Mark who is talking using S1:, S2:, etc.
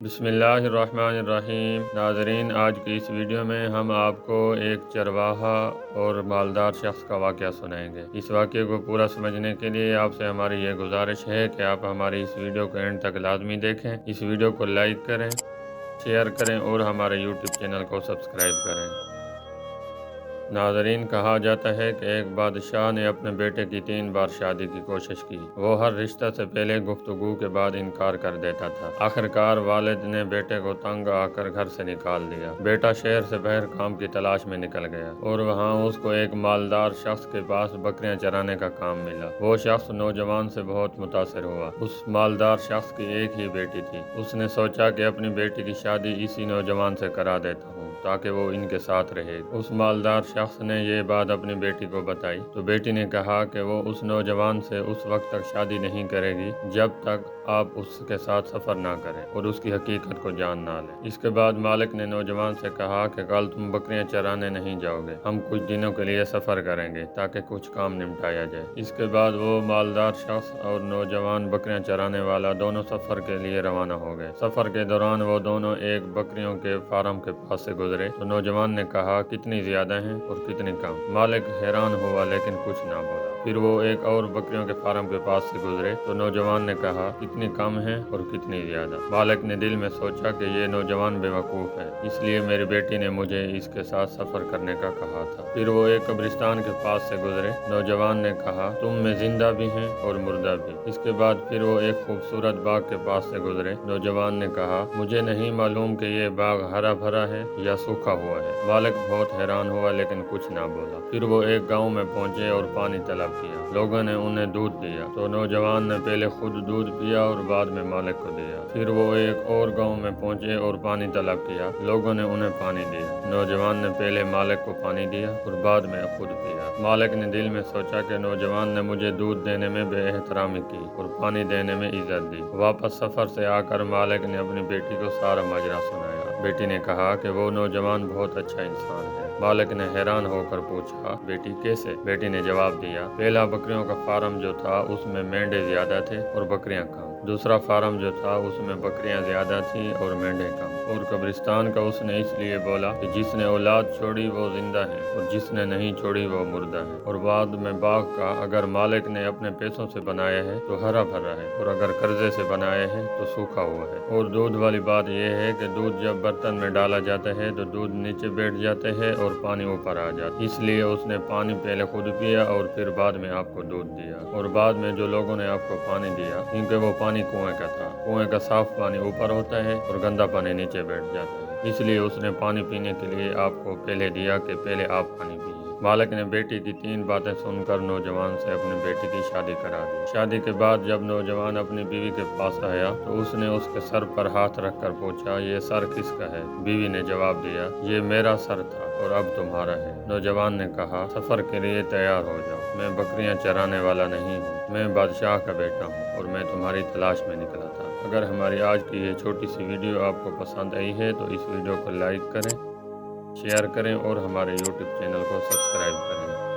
S1: बिस्मिल्लाहिर्रहमानिर्रहीम। नाज़रीन, आज की इस वीडियो में हम आपको एक चरवाहा और मालदार शख्स का वाक़या सुनाएंगे। इस वाक़े को पूरा समझने के लिए आपसे हमारी ये गुजारिश है कि आप हमारी इस वीडियो को एंड तक लाजमी देखें। इस वीडियो को लाइक करें, शेयर करें और हमारे यूट्यूब चैनल को सब्सक्राइब करें। नाज़रीन, कहा जाता है कि एक बादशाह ने अपने बेटे की 3 बार शादी की कोशिश की। वो हर रिश्ता से पहले गुफ्तगू के बाद इनकार कर देता था। आखिरकार वालिद ने बेटे को तंग आकर घर से निकाल दिया। बेटा शहर से बाहर काम की तलाश में निकल गया और वहाँ उसको एक मालदार शख्स के पास बकरियां चराने का काम मिला। वो शख्स नौजवान से बहुत मुतासिर हुआ। उस मालदार शख्स की एक ही बेटी थी। उसने सोचा कि अपनी बेटी की शादी इसी नौजवान से करा देता हूँ ताकि वो इनके साथ रहे। उस मालदार शख्स ने ये बात अपनी बेटी को बताई तो बेटी ने कहा कि वो उस नौजवान से उस वक्त तक शादी नहीं करेगी जब तक आप उसके साथ सफ़र ना करें और उसकी हकीकत को जान ना लें। इसके बाद मालिक ने नौजवान से कहा कि कल तुम बकरियां चराने नहीं जाओगे, हम कुछ दिनों के लिए सफ़र करेंगे ताकि कुछ काम निपटाया जाए। इसके बाद वो मालदार शख्स और नौजवान बकरियां चराने वाला दोनों सफ़र के लिए रवाना हो गए। सफ़र के दौरान वो दोनों एक बकरियों के फार्म के पास से गुजरे तो नौजवान ने कहा, कितनी ज़्यादा हैं और कितनी कम। मालिक हैरान हुआ लेकिन कुछ ना बोला। फिर वो एक और बकरियों के फार्म के पास से गुजरे तो नौजवान ने कहा, कितनी कम है और कितनी ज्यादा। मालिक ने दिल में सोचा कि ये नौजवान बेवकूफ़ है, इसलिए मेरी बेटी ने मुझे इसके साथ सफ़र करने का कहा था। फिर वो एक कब्रिस्तान के पास से गुजरे। नौजवान ने कहा, तुम में जिंदा भी हैं और मुर्दा भी। इसके बाद फिर वो एक खूबसूरत बाग के पास से गुजरे। नौजवान ने कहा, मुझे नहीं मालूम कि ये बाग हरा भरा है या सूखा हुआ है। मालिक बहुत हैरान हुआ लेकिन कुछ ना बोला। फिर वो एक गाँव में पहुंचे और पानी तलब किया। लोगों ने उन्हें दूध दिया तो नौजवान ने पहले खुद दूध पिया और बाद में मालिक को दिया। फिर वो एक और गांव में पहुंचे और पानी तलब किया। लोगों ने उन्हें पानी दिया। नौजवान ने पहले मालिक को पानी दिया और बाद में खुद पिया। मालिक ने दिल में सोचा कि नौजवान ने मुझे दूध देने में बेएहतरामी की और पानी देने में इज्जत दी। वापस सफर से आकर मालिक ने अपनी बेटी को सारा माजरा सुनाया। बेटी ने कहा कि वो नौजवान बहुत अच्छा इंसान है। मालिक ने हैरान होकर पूछा, बेटी कैसे? बेटी ने जवाब दिया, पहला बकरियों का फार्म जो था उसमें मेंढे ज्यादा थे और बकरियां कम। दूसरा फार्म जो था उसमें बकरियां ज्यादा थी और मेंढे कम। और कब्रिस्तान का उसने इसलिए बोला कि जिसने औलाद छोड़ी वो जिंदा है और जिसने नहीं छोड़ी वो मुर्दा है। और बाद में बाग का अगर मालिक ने अपने पैसों से बनाया है तो हरा भरा है और अगर कर्जे से बनाया है तो सूखा हुआ है। और दूध वाली बात यह है कि दूध जब बर्तन में डाला जाता है तो दूध नीचे बैठ जाते हैं और पानी ऊपर आ जाता है। इसलिए उसने पानी पहले खुद पिया और फिर बाद में आपको दूध दिया। और बाद में जो लोगों ने आपको पानी दिया क्योंकि वो पानी कुएं का था। कुएं का साफ पानी ऊपर होता है और गंदा पानी नीचे बैठ जाता है। इसलिए उसने पानी पीने के लिए आपको पहले दिया कि पहले आप पानी पिए। मालिक ने बेटी की 3 बातें सुनकर नौजवान से अपनी बेटी की शादी करा दी। शादी के बाद जब नौजवान अपनी बीवी के पास आया तो उसने उसके सर पर हाथ रखकर पूछा, ये सर किसका है? बीवी ने जवाब दिया, ये मेरा सर था और अब तुम्हारा है। नौजवान ने कहा, सफर के लिए तैयार हो जाओ, मैं बकरियां चराने वाला नहीं हूँ, मैं बादशाह का बेटा हूँ और मैं तुम्हारी तलाश में निकला था। अगर हमारी आज की ये छोटी सी वीडियो आपको पसंद आई है तो इस वीडियो को लाइक करें, शेयर करें और हमारे यूट्यूब चैनल को सब्सक्राइब करें।